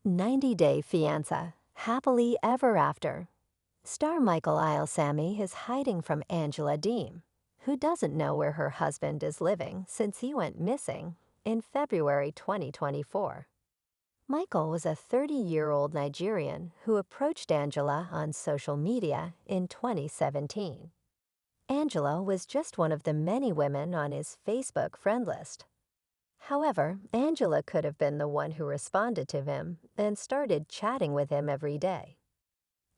90-Day Fiancé, Happily Ever After. Star Michael Sammy is hiding from Angela Deem, who doesn't know where her husband is living since he went missing in February 2024. Michael was a 30-year-old Nigerian who approached Angela on social media in 2017. Angela was just one of the many women on his Facebook friend list. However, Angela could have been the one who responded to him and started chatting with him every day.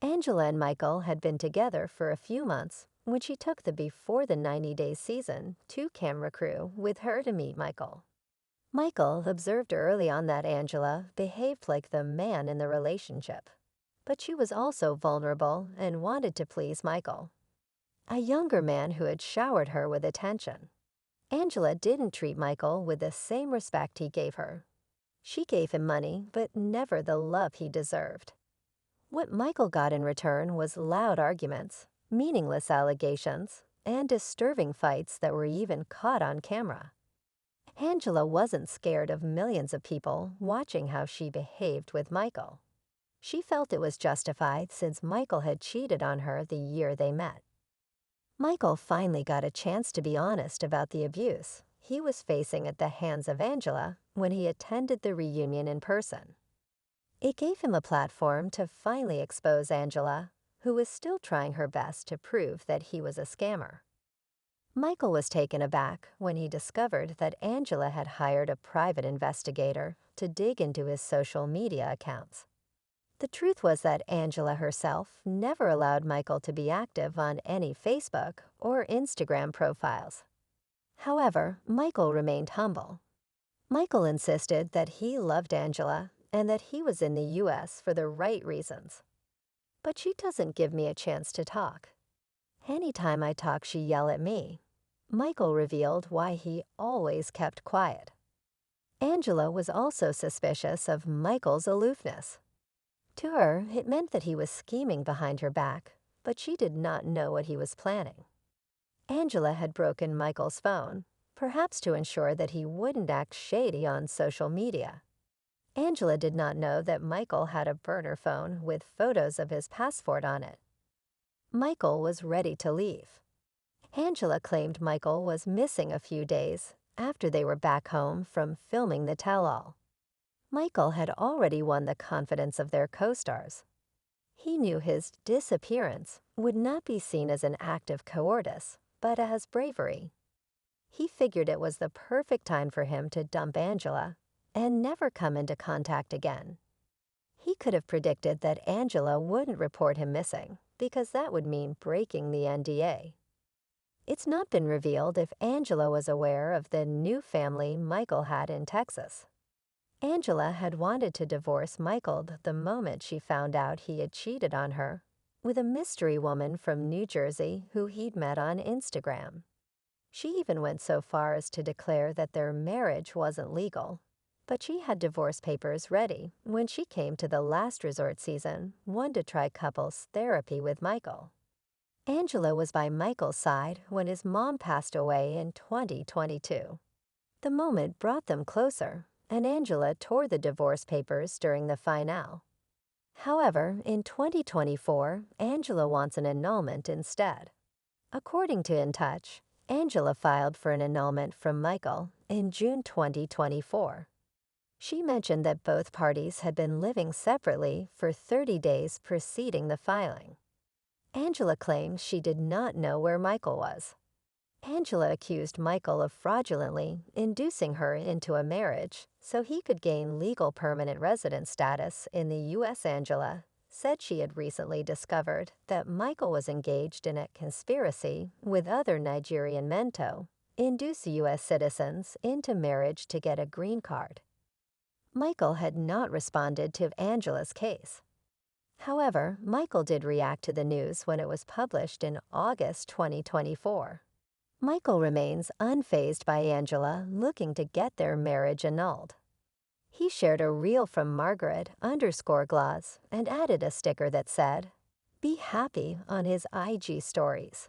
Angela and Michael had been together for a few months when she took the Before the 90 Days season 2 camera crew with her to meet Michael. Michael observed early on that Angela behaved like the man in the relationship, but she was also vulnerable and wanted to please Michael, a younger man who had showered her with attention. Angela didn't treat Michael with the same respect he gave her. She gave him money, but never the love he deserved. What Michael got in return was loud arguments, meaningless allegations, and disturbing fights that were even caught on camera. Angela wasn't scared of millions of people watching how she behaved with Michael. She felt it was justified since Michael had cheated on her the year they met. Michael finally got a chance to be honest about the abuse he was facing at the hands of Angela when he attended the reunion in person. It gave him a platform to finally expose Angela, who was still trying her best to prove that he was a scammer. Michael was taken aback when he discovered that Angela had hired a private investigator to dig into his social media accounts. The truth was that Angela herself never allowed Michael to be active on any Facebook or Instagram profiles. However, Michael remained humble. Michael insisted that he loved Angela and that he was in the U.S. for the right reasons. But she doesn't give me a chance to talk. Anytime I talk, she yells at me. Michael revealed why he always kept quiet. Angela was also suspicious of Michael's aloofness. To her, it meant that he was scheming behind her back, but she did not know what he was planning. Angela had broken Michael's phone, perhaps to ensure that he wouldn't act shady on social media. Angela did not know that Michael had a burner phone with photos of his passport on it. Michael was ready to leave. Angela claimed Michael was missing a few days after they were back home from filming the tell-all. Michael had already won the confidence of their co-stars. He knew his disappearance would not be seen as an act of cowardice, but as bravery. He figured it was the perfect time for him to dump Angela and never come into contact again. He could have predicted that Angela wouldn't report him missing because that would mean breaking the NDA. It's not been revealed if Angela was aware of the new family Michael had in Texas. Angela had wanted to divorce Michael the moment she found out he had cheated on her with a mystery woman from New Jersey who he'd met on Instagram. She even went so far as to declare that their marriage wasn't legal, but she had divorce papers ready when she came to the Last Resort season 1 to try couples therapy with Michael. Angela was by Michael's side when his mom passed away in 2022. The moment brought them closer, and Angela tore the divorce papers during the finale. However, in 2024, Angela wants an annulment instead. According to In Touch, Angela filed for an annulment from Michael in June 2024. She mentioned that both parties had been living separately for 30 days preceding the filing. Angela claims she did not know where Michael was. Angela accused Michael of fraudulently inducing her into a marriage so he could gain legal permanent resident status in the U.S. Angela said she had recently discovered that Michael was engaged in a conspiracy with other Nigerian men to induce U.S. citizens into marriage to get a green card. Michael had not responded to Angela's case. However, Michael did react to the news when it was published in August 2024. Michael remains unfazed by Angela looking to get their marriage annulled. He shared a reel from Margaret_Gloss and added a sticker that said, "Be happy" on his IG stories.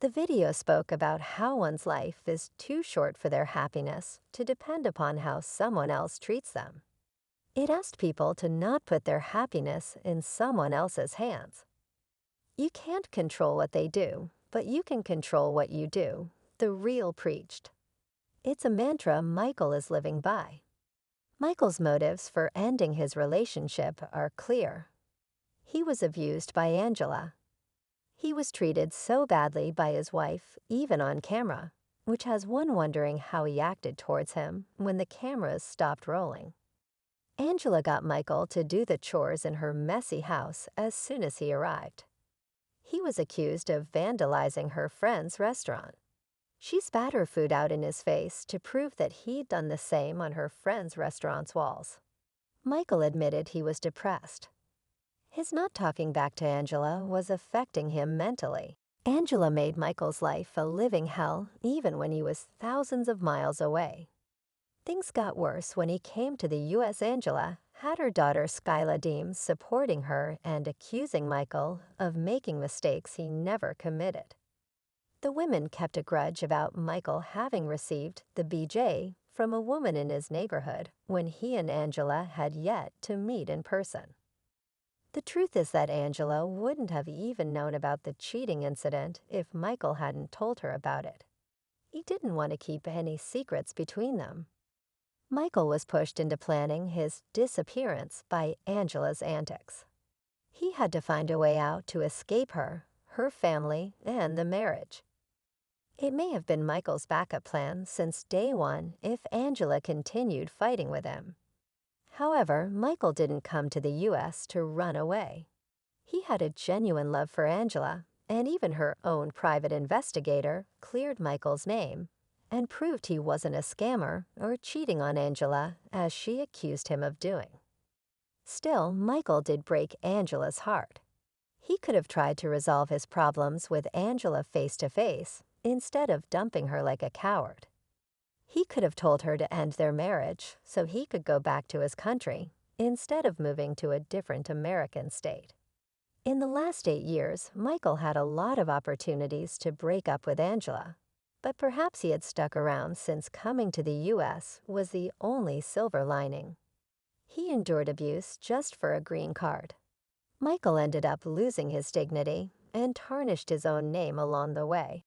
The video spoke about how one's life is too short for their happiness to depend upon how someone else treats them. It asked people to not put their happiness in someone else's hands. You can't control what they do, but you can control what you do, the Reel preached. It's a mantra Michael is living by. Michael's motives for ending his relationship are clear. He was abused by Angela. He was treated so badly by his wife, even on camera, which has one wondering how he acted towards him when the cameras stopped rolling. Angela got Michael to do the chores in her messy house as soon as he arrived. He was accused of vandalizing her friend's restaurant. She spat her food out in his face to prove that he'd done the same on her friend's restaurant's walls. Michael admitted he was depressed. His not talking back to Angela was affecting him mentally. Angela made Michael's life a living hell even when he was thousands of miles away. Things got worse when he came to the U.S. Angela had her daughter Skyla Deems supporting her and accusing Michael of making mistakes he never committed. The women kept a grudge about Michael having received the BJ from a woman in his neighborhood when he and Angela had yet to meet in person. The truth is that Angela wouldn't have even known about the cheating incident if Michael hadn't told her about it. He didn't want to keep any secrets between them. Michael was pushed into planning his disappearance by Angela's antics. He had to find a way out to escape her, her family, and the marriage. It may have been Michael's backup plan since day one if Angela continued fighting with him. However, Michael didn't come to the U.S. to run away. He had a genuine love for Angela, and even her own private investigator cleared Michael's name and proved he wasn't a scammer or cheating on Angela as she accused him of doing. Still, Michael did break Angela's heart. He could have tried to resolve his problems with Angela face to face instead of dumping her like a coward. He could have told her to end their marriage so he could go back to his country instead of moving to a different American state. In the last 8 years, Michael had a lot of opportunities to break up with Angela, but perhaps he had stuck around since coming to the U.S. was the only silver lining. He endured abuse just for a green card. Michael ended up losing his dignity and tarnished his own name along the way.